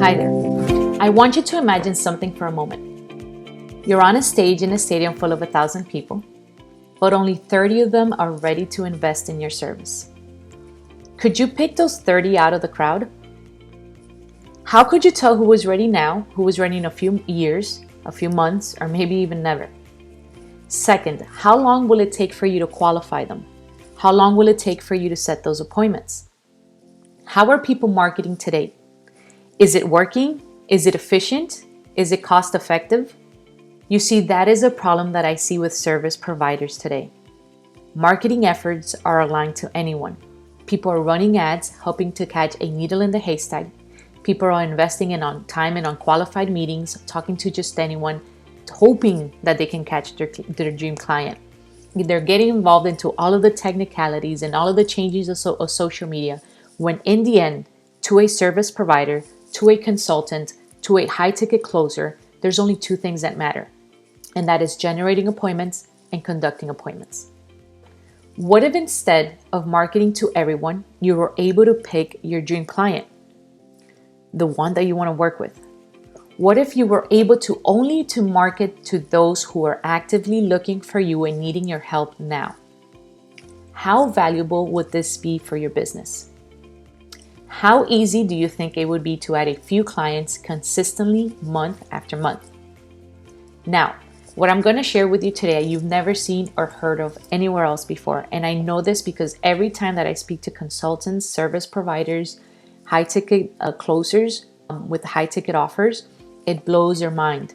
Hi there. I want you to imagine something for a moment. You're on a stage in a stadium full of 1,000 people, but only 30 of them are ready to invest in your service. Could you pick those 30 out of the crowd? How could you tell who was ready now, who was ready in a few years, a few months, or maybe even never? Second, how long will it take for you to qualify them? How long will it take for you to set those appointments? How are people marketing today? Is it working? Is it efficient? Is it cost effective? You see, that is a problem that I see with service providers today. Marketing efforts are aligned to anyone. People are running ads, hoping to catch a needle in the haystack. People are investing in time in unqualified meetings, talking to just anyone, hoping that they can catch their dream client. They're getting involved into all of the technicalities and all of the changes of social media, when in the end, to a service provider, to a consultant, to a high-ticket closer, there's only two things that matter, and that is generating appointments and conducting appointments. What if instead of marketing to everyone, you were able to pick your dream client, the one that you want to work with? What if you were able to only market to those who are actively looking for you and needing your help now? How valuable would this be for your business? How easy do you think it would be to add a few clients consistently month after month? Now, what I'm going to share with you today, you've never seen or heard of anywhere else before. And I know this because every time that I speak to consultants, service providers, high-ticket closers with high-ticket offers, it blows your mind.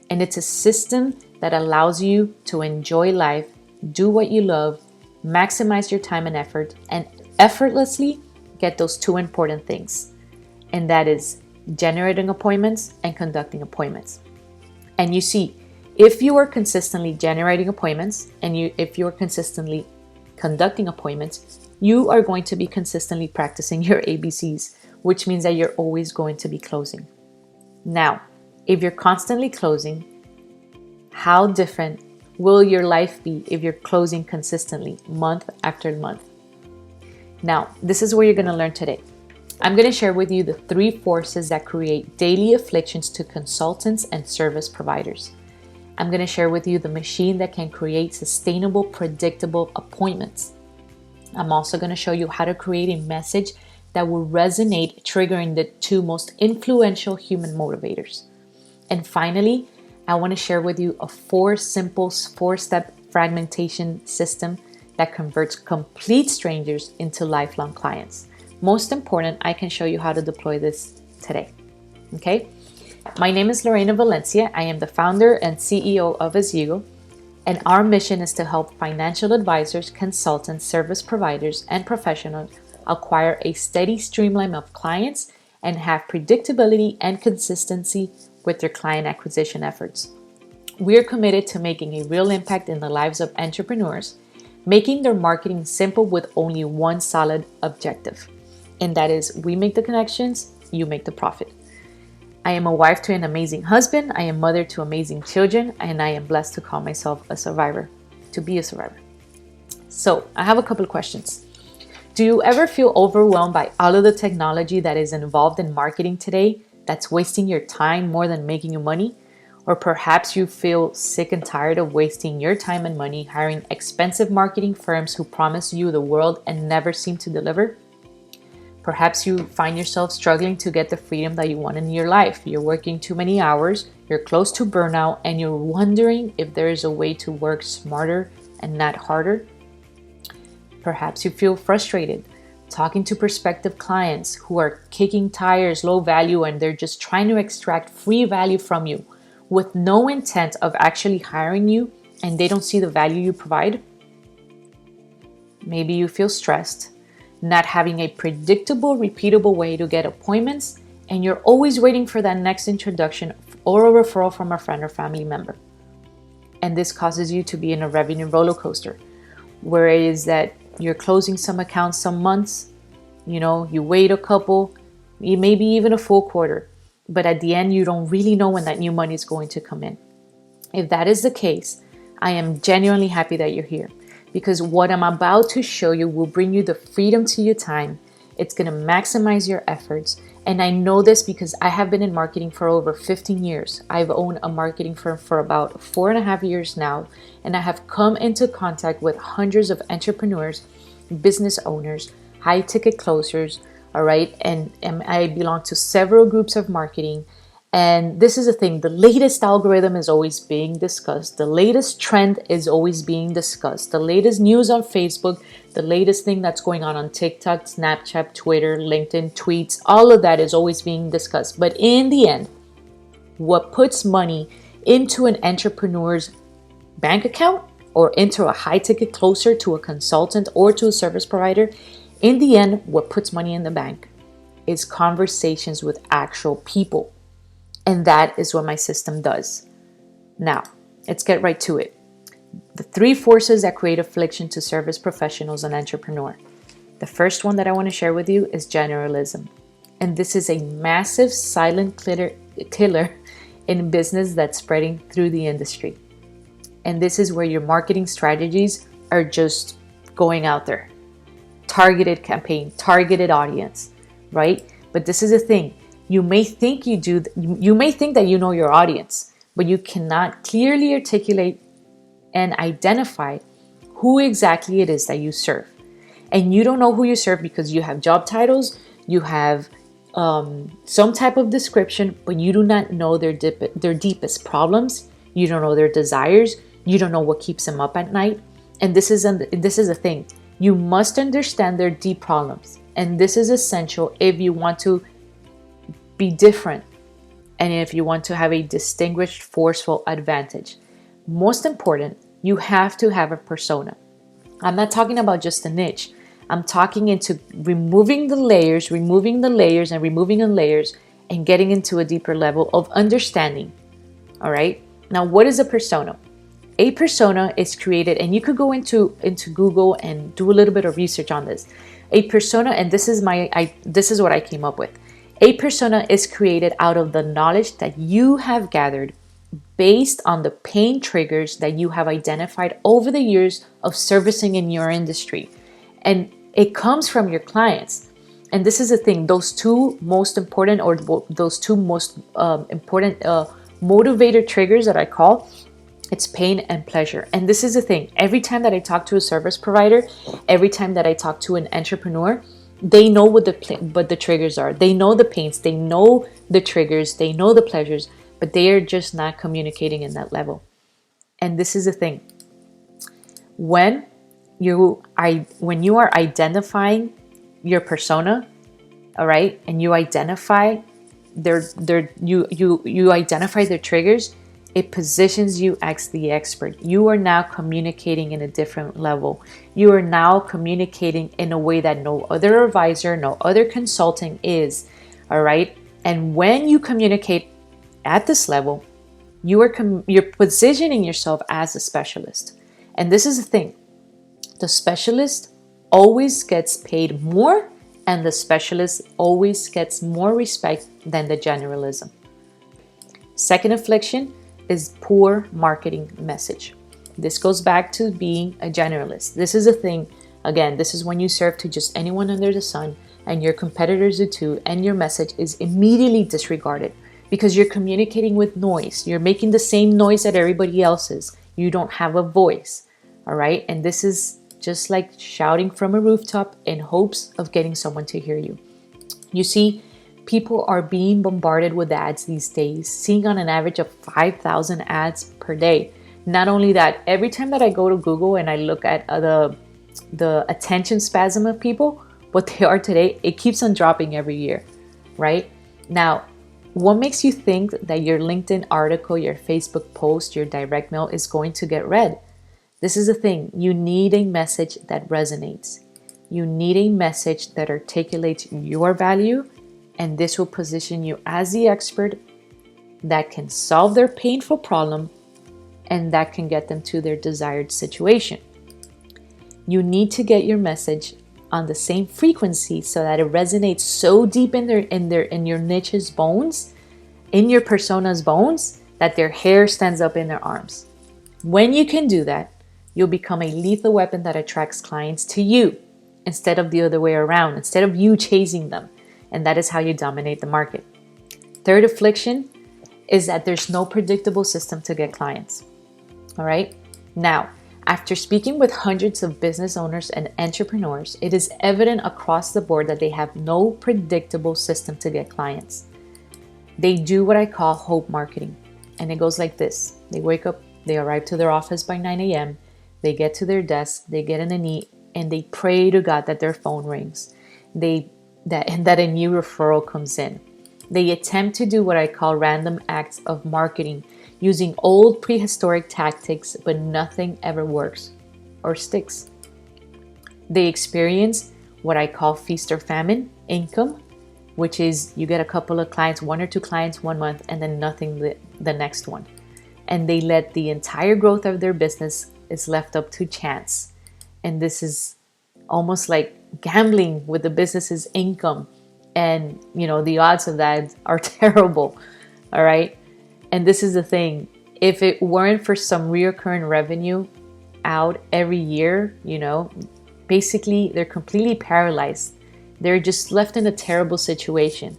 And it's a system that allows you to enjoy life, do what you love, maximize your time and effort, and effortlessly get those two important things. And that is generating appointments and conducting appointments. And you see, if you are consistently generating appointments and if you're consistently conducting appointments, you are going to be consistently practicing your ABCs, which means that you're always going to be closing. Now, if you're constantly closing, how different will your life be if you're closing consistently month after month? Now, this is what you're going to learn today. I'm going to share with you the 3 forces that create daily afflictions to consultants and service providers. I'm going to share with you the machine that can create sustainable, predictable appointments. I'm also going to show you how to create a message that will resonate, triggering the 2 most influential human motivators. And finally, I want to share with you a 4-step fragmentation system that converts complete strangers into lifelong clients. Most important, I can show you how to deploy this today. Okay? My name is Lorena Valencia. I am the founder and CEO of Asyego, and our mission is to help financial advisors, consultants, service providers, and professionals acquire a steady streamline of clients and have predictability and consistency with their client acquisition efforts. We are committed to making a real impact in the lives of entrepreneurs, making their marketing simple with only one solid objective, and that is we make the connections, you make the profit. I am a wife to an amazing husband, I am mother to amazing children, and I am blessed to call myself a survivor, to be a survivor. So I have a couple of questions. Do you ever feel overwhelmed by all of the technology that is involved in marketing today that's wasting your time more than making you money? Or perhaps you feel sick and tired of wasting your time and money hiring expensive marketing firms who promise you the world and never seem to deliver? Perhaps you find yourself struggling to get the freedom that you want in your life. You're working too many hours, you're close to burnout, and you're wondering if there is a way to work smarter and not harder. Perhaps you feel frustrated talking to prospective clients who are kicking tires, low value, and they're just trying to extract free value from you with no intent of actually hiring you, and they don't see the value you provide. Maybe you feel stressed, not having a predictable, repeatable way to get appointments, and you're always waiting for that next introduction or a referral from a friend or family member. And this causes you to be in a revenue roller coaster, where it is that you're closing some accounts some months, you wait a couple, maybe even a full quarter, but at the end, you don't really know when that new money is going to come in. If that is the case, I am genuinely happy that you're here, because what I'm about to show you will bring you the freedom to your time It's going to maximize your efforts. And I know this because I have been in marketing for over 15 years. I've owned a marketing firm for about 4.5 years now. And I have come into contact with hundreds of entrepreneurs, business owners, high ticket closers, all right? And I belong to several groups of marketing. And this is the thing, the latest algorithm is always being discussed. The latest trend is always being discussed. The latest news on Facebook, the latest thing that's going on TikTok, Snapchat, Twitter, LinkedIn, tweets, all of that is always being discussed. But in the end, what puts money into an entrepreneur's bank account or into a high ticket closer, to a consultant or to a service provider, in the end, what puts money in the bank is conversations with actual people. And that is what my system does. Now, let's get right to it. The 3 forces that create affliction to service professionals and entrepreneur. The first one that I want to share with you is generalism. And this is a massive silent killer in business that's spreading through the industry. And this is where your marketing strategies are just going out there. Targeted campaign, targeted audience, right? But this is the thing. You may think that you know your audience, but you cannot clearly articulate and identify who exactly it is that you serve. And you don't know who you serve because you have job titles, you have some type of description, but you do not know their deepest problems. You don't know their desires. You don't know what keeps them up at night. And this is a thing. You must understand their deep problems. And this is essential if you want to be different and if you want to have a distinguished, forceful advantage. Most important, you have to have a persona. I'm not talking about just a niche. I'm talking into removing the layers and removing the layers and getting into a deeper level of understanding. All right. Now, what is a persona? A persona is created, and you could go into Google and do a little bit of research on this. A persona, and this is what I came up with. A persona is created out of the knowledge that you have gathered based on the pain triggers that you have identified over the years of servicing in your industry. And it comes from your clients. And this is the thing, those two most important motivator triggers that I call, it's pain and pleasure. And this is the thing, every time that I talk to a service provider, every time that I talk to an entrepreneur, they know what the triggers are. They know the pains, they know the triggers, they know the pleasures, but they are just not communicating in that level. And this is the thing. When you are identifying your persona, all right, and you identify you identify their triggers, it positions you as the expert. You are now communicating in a different level. You are now communicating in a way that no other advisor, no other consulting is. All right. And when you communicate at this level, you're positioning yourself as a specialist. And this is the thing. The specialist always gets paid more, and the specialist always gets more respect than the generalism. Second affliction is poor marketing message. This goes back to being a generalist. This is a thing. Again, this is when you serve to just anyone under the sun and your competitors do too, and your message is immediately disregarded because you're communicating with noise. You're making the same noise that everybody else is. You don't have a voice. All right. And this is just like shouting from a rooftop in hopes of getting someone to hear you. You see, people are being bombarded with ads these days, seeing on an average of 5,000 ads per day. Not only that, every time that I go to Google and I look at the attention spasm of people, what they are today, it keeps on dropping every year, right? Now, what makes you think that your LinkedIn article, your Facebook post, your direct mail is going to get read? This is the thing. You need a message that resonates. You need a message that articulates your value, and this will position you as the expert that can solve their painful problem and that can get them to their desired situation. You need to get your message on the same frequency so that it resonates so deep in your niche's bones, in your persona's bones, that their hair stands up in their arms. When you can do that, you'll become a lethal weapon that attracts clients to you. instead of the other way around, instead of you chasing them. And that is how you dominate the market. Third affliction is that there's no predictable system to get clients. All right. Now, after speaking with hundreds of business owners and entrepreneurs, it is evident across the board that they have no predictable system to get clients. They do what I call hope marketing. And it goes like this. They wake up, they arrive to their office by 9 a.m., they get to their desk, they get in a knee, and they pray to God that their phone rings, that a new referral comes in. They attempt to do what I call random acts of marketing using old prehistoric tactics, but nothing ever works or sticks. They experience what I call feast or famine income, which is you get a couple of clients, 1 or 2 clients 1 month, and then nothing the next one. And they let the entire growth of their business is left up to chance. And this is almost like gambling with the business's income. And, the odds of that are terrible. All right. And this is the thing. If it weren't for some recurring revenue out every year, basically they're completely paralyzed. They're just left in a terrible situation,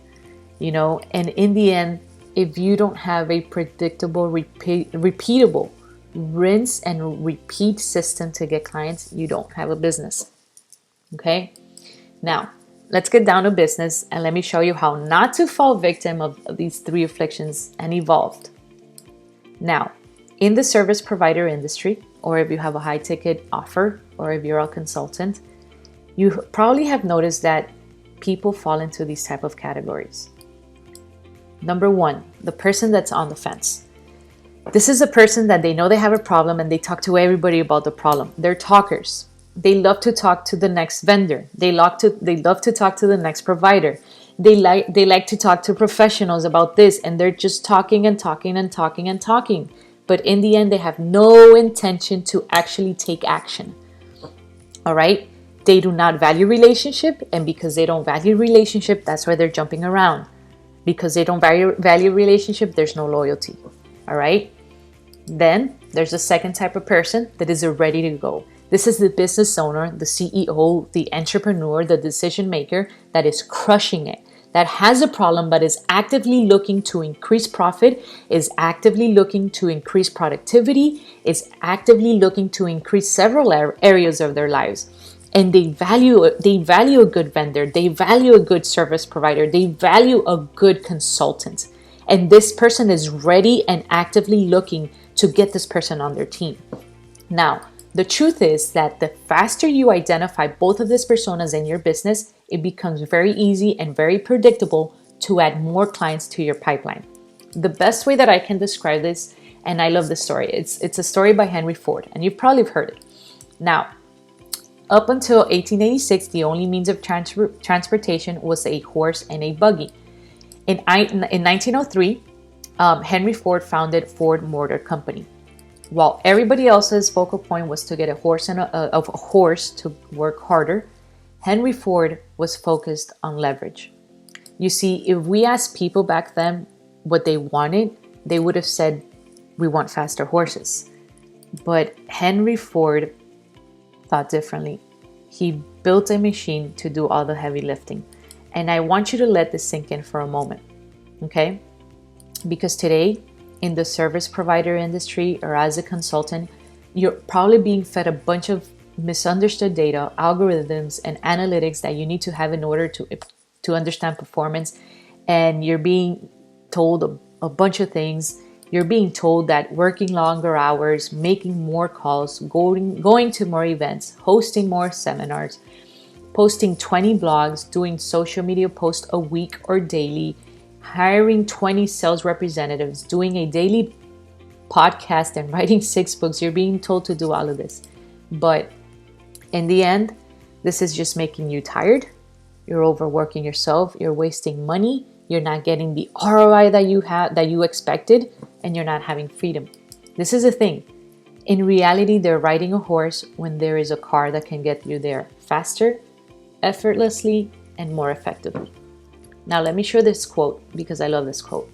and in the end, if you don't have a predictable, repeatable, rinse and repeat system to get clients, you don't have a business. Okay. Now, let's get down to business and let me show you how not to fall victim of these 3 afflictions and evolved. Now, in the service provider industry, or if you have a high ticket offer, or if you're a consultant, you probably have noticed that people fall into these type of categories. Number 1, the person that's on the fence. This is a person that they know they have a problem and they talk to everybody about the problem. They're talkers. They love to talk to the next vendor. They love to talk to the next provider. They like to talk to professionals about this, and they're just talking and talking and talking and talking. But in the end, they have no intention to actually take action. All right? They do not value relationship, and because they don't value relationship, that's why they're jumping around. Because they don't value relationship, there's no loyalty. All right? Then there's a second type of person that is ready to go. This is the business owner, the CEO, the entrepreneur, the decision maker that is crushing it, that has a problem but is actively looking to increase profit, is actively looking to increase productivity, is actively looking to increase several areas of their lives. And they value a good vendor, they value a good service provider, they value a good consultant. And this person is ready and actively looking to get this person on their team. Now, the truth is that the faster you identify both of these personas in your business, it becomes very easy and very predictable to add more clients to your pipeline. The best way that I can describe this, and I love this story, it's a story by Henry Ford, and you've probably heard it. Now, up until 1886, the only means of transportation was a horse and a buggy. In 1903, Henry Ford founded Ford Motor Company. While everybody else's focal point was to get a horse to work harder, Henry Ford was focused on leverage. You see, if we asked people back then what they wanted, they would have said, we want faster horses. But Henry Ford thought differently. He built a machine to do all the heavy lifting. And I want you to let this sink in for a moment, okay? Because today, in the service provider industry or as a consultant, you're probably being fed a bunch of misunderstood data, algorithms, and analytics that you need to have in order to understand performance. And you're being told a bunch of things. You're being told that working longer hours, making more calls, going to more events, hosting more seminars, posting 20 blogs, doing social media posts a week or daily, hiring 20 sales representatives, doing a daily podcast, and writing 6 books. You're being told to do all of this. But in the end, this is just making you tired. You're overworking yourself. You're wasting money. You're not getting the ROI that you expected, and you're not having freedom. This is the thing. In reality, they're riding a horse when there is a car that can get you there faster, effortlessly, and more effectively. Now, let me share this quote because I love this quote.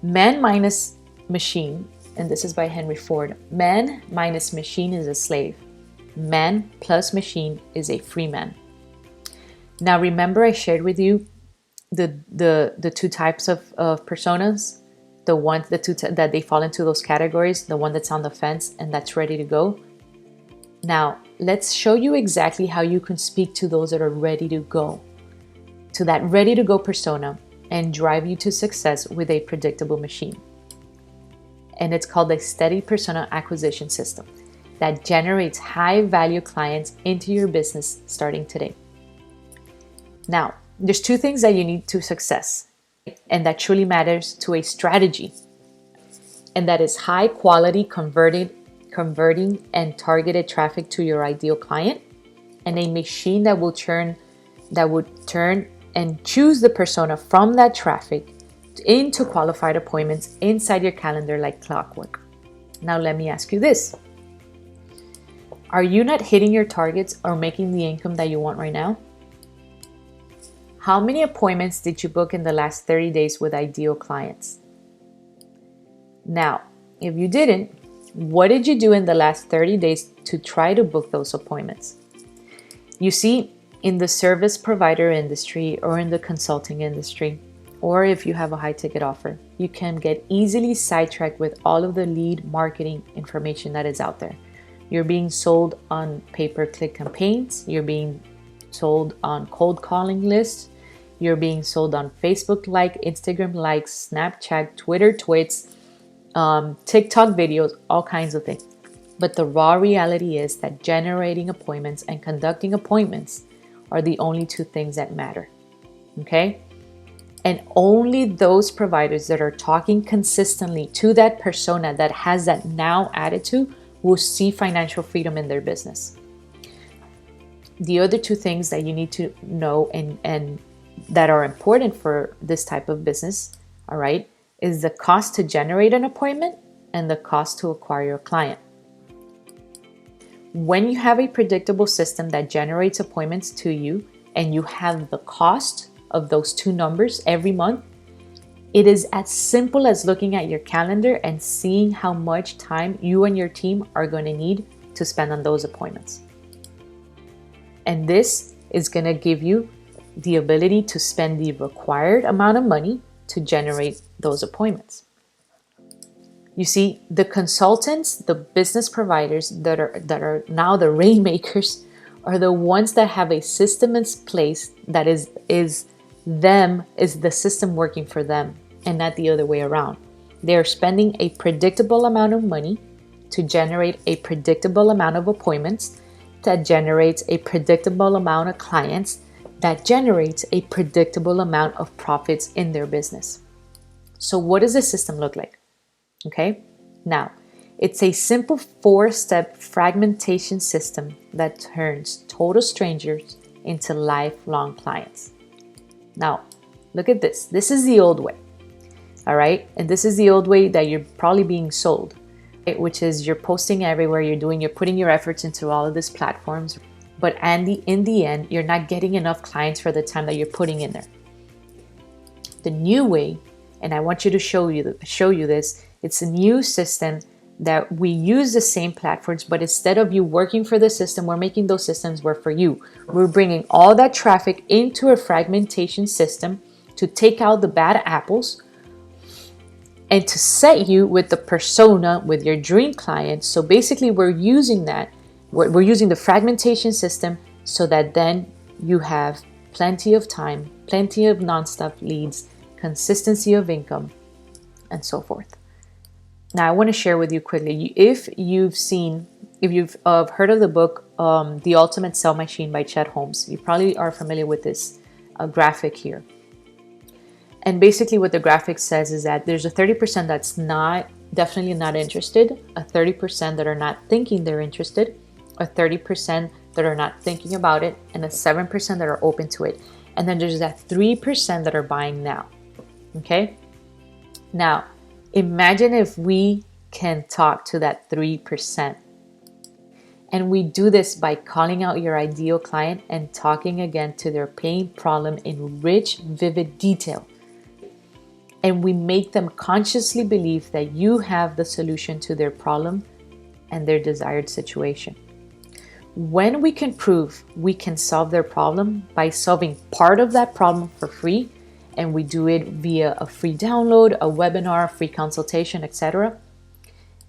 Man minus machine, and this is by Henry Ford, man minus machine is a slave. Man plus machine is a free man. Now, remember I shared with you the two types of personas, that they fall into those categories, the one that's on the fence and that's ready to go. Now, let's show you exactly how you can speak to those that are ready to go, to that ready to go persona, and drive you to success with a predictable machine. And it's called a steady persona acquisition system that generates high value clients into your business starting today. Now, there's two things that you need to success, and that truly matters to a strategy. And that is high quality converting and targeted traffic to your ideal client, and a machine that would turn and choose the persona from that traffic into qualified appointments inside your calendar like clockwork. Now let me ask you this. Are you not hitting your targets or making the income that you want right now? How many appointments did you book in the last 30 days with ideal clients? Now, if you didn't, what did you do in the last 30 days to try to book those appointments? You see, in the service provider industry or in the consulting industry, or if you have a high ticket offer, you can get easily sidetracked with all of the lead marketing information that is out there. You're being sold on pay-per-click campaigns. You're being sold on cold calling lists. You're being sold on Facebook Instagram likes, Snapchat, Twitter tweets, TikTok videos, all kinds of things. But the raw reality is that generating appointments and conducting appointments are the only two things that matter. Okay? And only those providers that are talking consistently to that persona that has that now attitude will see financial freedom in their business. The other two things that you need to know and that are important for this type of business, all right, is the cost to generate an appointment and the cost to acquire your client. When you have a predictable system that generates appointments to you and you have the cost of those two numbers every month, it is as simple as looking at your calendar and seeing how much time you and your team are going to need to spend on those appointments. And this is going to give you the ability to spend the required amount of money to generate those appointments. You see, the consultants, the business providers that are now the rainmakers are the ones that have a system in place that is the system working for them and not the other way around. They are spending a predictable amount of money to generate a predictable amount of appointments that generates a predictable amount of clients that generates a predictable amount of profits in their business. So what does the system look like? Okay, now it's a simple 4-step fragmentation system that turns total strangers into lifelong clients. Now, look at this. This is the old way, all right? And this is the old way that you're probably being sold, right? Which is you're posting everywhere, you're putting your efforts into all of these platforms, but in the end, you're not getting enough clients for the time that you're putting in there. The new way, and I want you to show you this, it's a new system that we use the same platforms, but instead of you working for the system, we're making those systems work for you. We're bringing all that traffic into a fragmentation system to take out the bad apples and to set you with the persona with your dream clients. So basically we're using the fragmentation system so that then you have plenty of time, plenty of nonstop leads, consistency of income, and so forth. Now, I want to share with you quickly, if you've heard of the book, The Ultimate Sell Machine by Chet Holmes, you probably are familiar with this graphic here. And basically what the graphic says is that there's a 30% that's definitely not interested, a 30% that are not thinking they're interested, a 30% that are not thinking about it, and a 7% that are open to it. And then there's that 3% that are buying now. Okay? Now, imagine if we can talk to that 3%. And we do this by calling out your ideal client and talking again to their pain problem in rich, vivid detail. And we make them consciously believe that you have the solution to their problem and their desired situation. When we can prove we can solve their problem by solving part of that problem for free, and we do it via a free download, a webinar, free consultation, etc.,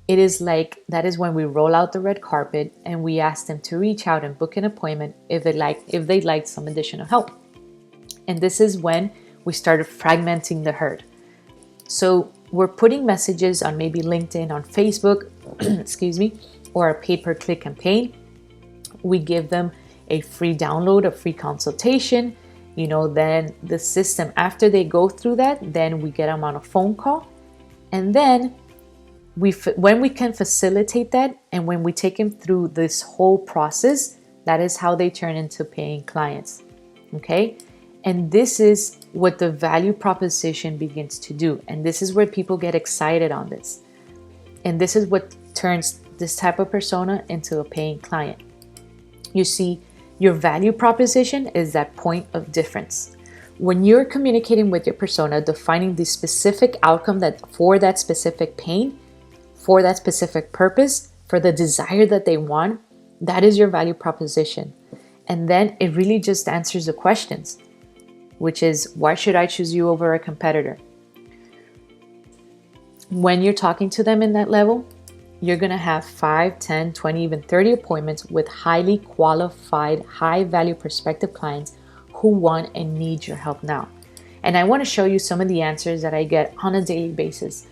it is like that is when we roll out the red carpet and we ask them to reach out and book an appointment if they'd like some additional help. And this is when we started fragmenting the herd. So we're putting messages on maybe LinkedIn, on Facebook, excuse me, or a pay-per-click campaign. We give them a free download, a free consultation. Then the system, after they go through that, then we get them on a phone call. And then when we can facilitate that and when we take them through this whole process, that is how they turn into paying clients. Okay? And this is what the value proposition begins to do. And this is where people get excited on this. And this is what turns this type of persona into a paying client. You see, your value proposition is that point of difference. When you're communicating with your persona, defining the specific outcome for that specific pain, for that specific purpose, for the desire that they want, that is your value proposition. And then it really just answers the questions, which is, why should I choose you over a competitor? When you're talking to them in that level, you're going to have 5, 10, 20, even 30 appointments with highly qualified, high-value prospective clients who want and need your help now. And I want to show you some of the answers that I get on a daily basis.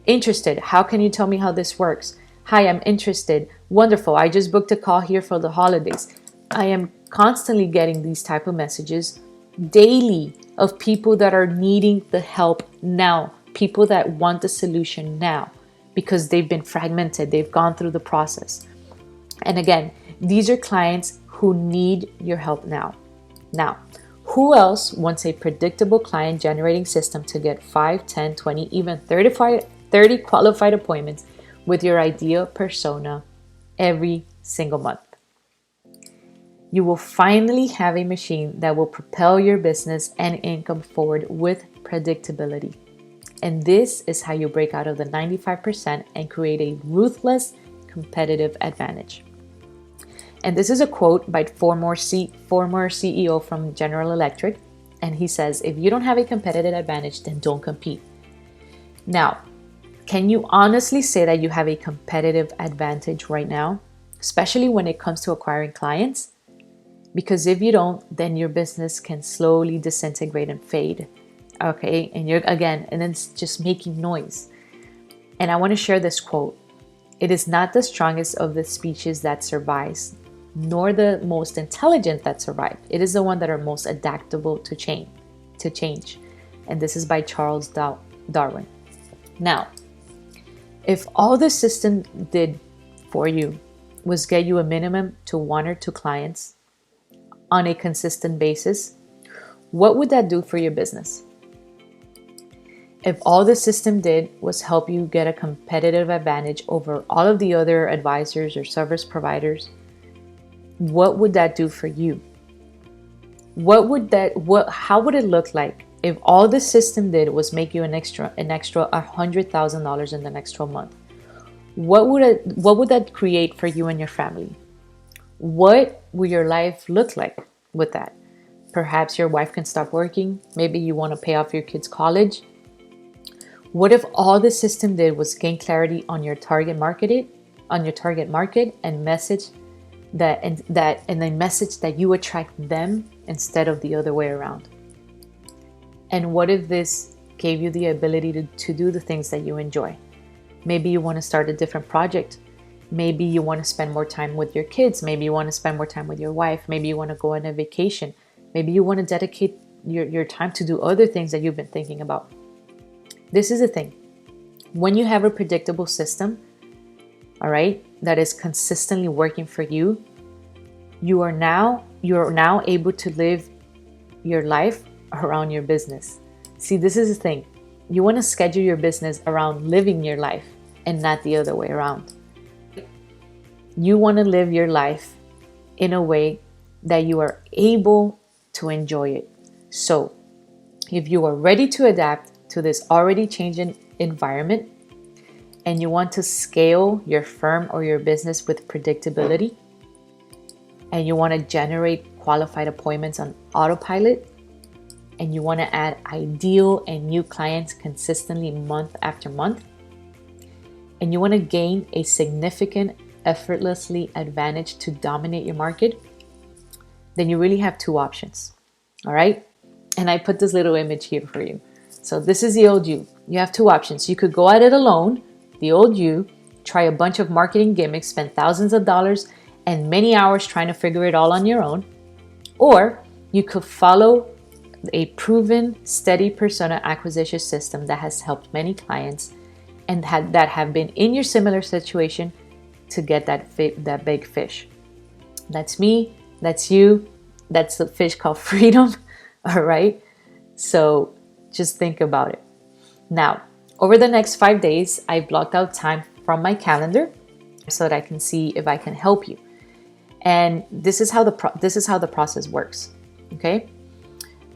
Interested? How can you tell me how this works? Hi, I'm interested. Wonderful. I just booked a call here for the holidays. I am constantly getting these type of messages daily of people that are needing the help now, people that want the solution now because they've been fragmented, they've gone through the process. And again, these are clients who need your help now. Now, who else wants a predictable client generating system to get 5, 10, 20, even 30 qualified appointments with your ideal persona every single month? You will finally have a machine that will propel your business and income forward with predictability. And this is how you break out of the 95% and create a ruthless competitive advantage. And this is a quote by former CEO from General Electric. And he says, if you don't have a competitive advantage, then don't compete. Now, can you honestly say that you have a competitive advantage right now, especially when it comes to acquiring clients? Because if you don't, then your business can slowly disintegrate and fade. Okay, and then it's just making noise. And I want to share this quote. It is not the strongest of the species that survives, nor the most intelligent that survive. It is the one that are most adaptable to change. And this is by Charles Darwin. Now, if all the system did for you was get you a minimum to 1 or 2 clients on a consistent basis, what would that do for your business? If all the system did was help you get a competitive advantage over all of the other advisors or service providers, what would that do for you? How would it look like if all the system did was make you an extra $100,000 in the next 12 months? What would that create for you and your family? What will your life look like with that? Perhaps your wife can stop working. Maybe you want to pay off your kids' college. What if all the system did was gain clarity on your target market and message that you attract them instead of the other way around? And what if this gave you the ability to do the things that you enjoy? Maybe you want to start a different project. Maybe you want to spend more time with your kids. Maybe you want to spend more time with your wife. Maybe you want to go on a vacation. Maybe you want to dedicate your time to do other things that you've been thinking about. This is the thing. When you have a predictable system, all right, that is consistently working for you, you're now able to live your life around your business. See, this is the thing. You want to schedule your business around living your life and not the other way around. You want to live your life in a way that you are able to enjoy it. So, if you are ready to adapt to this already changing environment and you want to scale your firm or your business with predictability, and you want to generate qualified appointments on autopilot, and you want to add ideal and new clients consistently month after month, and you want to gain a significant, effortlessly advantage to dominate your market, then you really have two options. All right. And I put this little image here for you. So this is the old you. You have two options. You could go at it alone, the old you, try a bunch of marketing gimmicks, spend thousands of dollars and many hours trying to figure it all on your own. Or you could follow a proven, steady persona acquisition system that has helped many clients and that have been in your similar situation to get that big fish. That's me. That's you. That's the fish called freedom. All right. So just think about it. Now, over the next 5 days, I blocked out time from my calendar so that I can see if I can help you. And this is how the process works. Okay.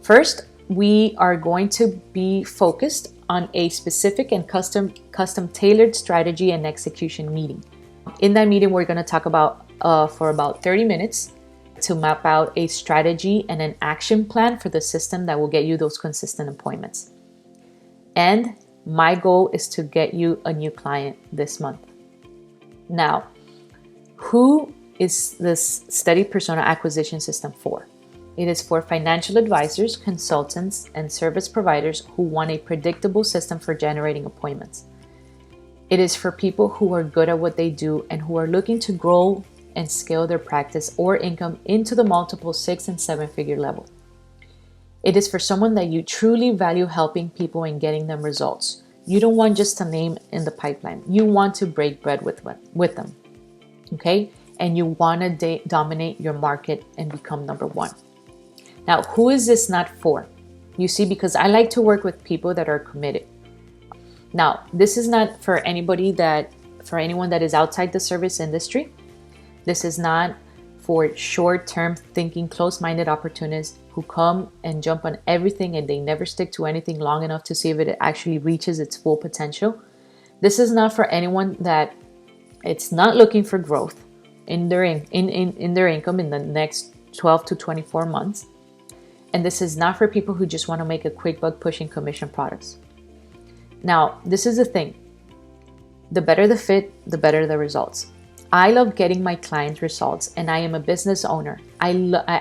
First, we are going to be focused on a specific and custom tailored strategy and execution meeting. In that meeting, we're going to talk about for about 30 minutes to map out a strategy and an action plan for the system that will get you those consistent appointments. And my goal is to get you a new client this month. Now, who is this steady persona acquisition system for? It is for financial advisors, consultants, and service providers who want a predictable system for generating appointments. It is for people who are good at what they do and who are looking to grow and scale their practice or income into the multiple 6- and 7-figure level. It is for someone that you truly value helping people and getting them results. You don't want just a name in the pipeline. You want to break bread with them, okay? And you want to dominate your market and become number one. Now, who is this not for? You see, because I like to work with people that are committed. Now, this is not for anyone that is outside the service industry. This is not for short-term thinking, close-minded opportunists who come and jump on everything and they never stick to anything long enough to see if it actually reaches its full potential. This is not for anyone that it's not looking for growth in their income in the next 12 to 24 months. And this is not for people who just want to make a quick buck pushing commission products. Now, this is the thing. The better the fit, the better the results. I love getting my clients results, and I am a business owner. I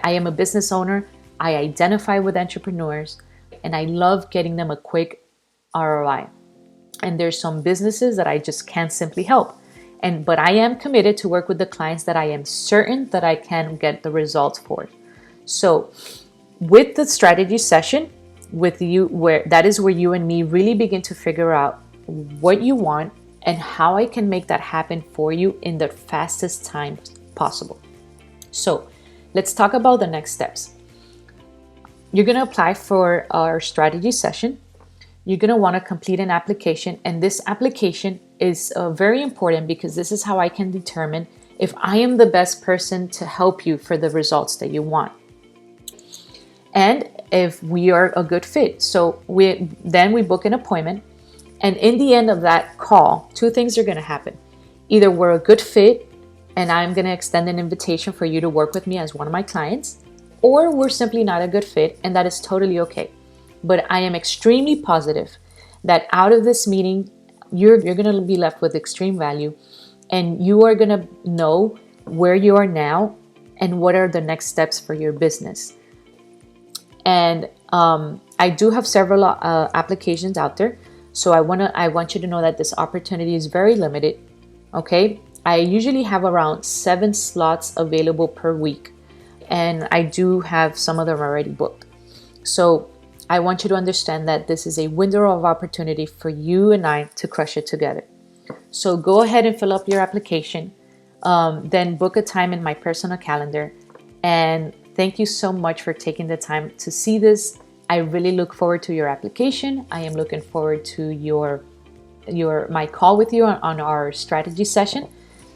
am a business owner. I identify with entrepreneurs, and I love getting them a quick ROI. And there's some businesses that I just can't simply help. But I am committed to work with the clients that I am certain that I can get the results for. So with the strategy session with you, that is where you and me really begin to figure out what you want and how I can make that happen for you in the fastest time possible. So let's talk about the next steps. You're going to apply for our strategy session. You're going to want to complete an application, and this application is very important because this is how I can determine if I am the best person to help you for the results that you want, and if we are a good fit. So we book an appointment, and in the end of that call, two things are going to happen. Either we're a good fit and I'm going to extend an invitation for you to work with me as one of my clients, or we're simply not a good fit, and that is totally okay. But I am extremely positive that out of this meeting, you're going to be left with extreme value, and you are going to know where you are now and what are the next steps for your business. And I do have several applications out there, so I want you to know that this opportunity is very limited. Okay, I usually have around 7 slots available per week, and I do have some of them already booked. So I want you to understand that this is a window of opportunity for you and I to crush it together. So go ahead and fill up your application, then book a time in my personal calendar. And thank you so much for taking the time to see this. I really look forward to your application. I am looking forward to my call with you on our strategy session,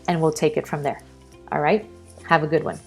and we'll take it from there. All right. Have a good one.